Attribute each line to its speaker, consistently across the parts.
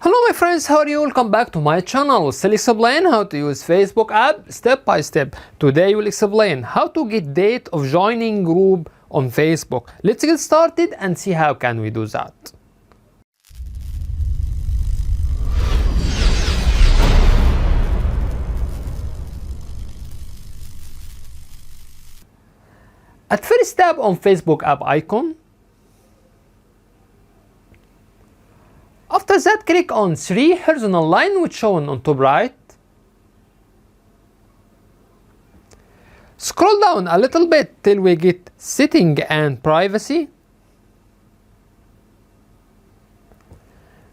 Speaker 1: Hello my friends, how are you? Welcome back to my channel. We'll still explain how to use Facebook app step by step. Today we'll explain how to get date of joining group on Facebook. Let's get started and see how can we do that. At first tap on Facebook app icon. After that, click on 3 horizontal line which shown on top right. Scroll down a little bit till we get setting and privacy.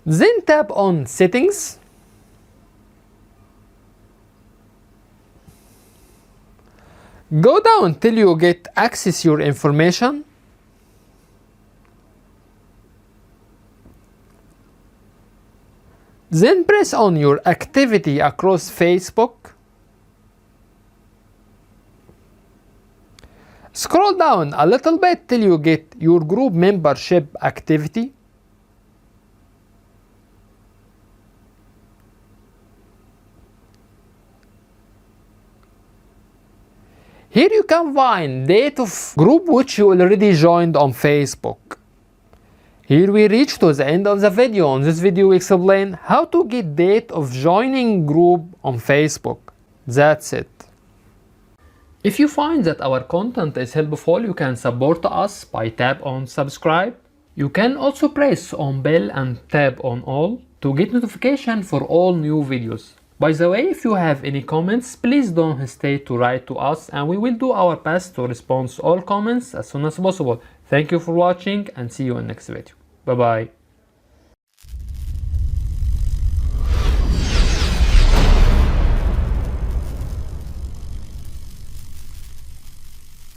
Speaker 1: Then tap on settings. Go down till you get access your information. Then press on your activity across Facebook. Scroll down a little bit till you get your group membership activity. Here you can find date of group which you already joined on Facebook. Here we reach to the end of the video. On this video we explain how to get date of joining group on Facebook. That's it. If you find that our content is helpful, you can support us by tap on subscribe. You can also press on bell and tap on all to get notification for all new videos. By the way, if you have any comments, please don't hesitate to write to us and we will do our best to respond to all comments as soon as possible. Thank you for watching and see you in next video. Bye bye.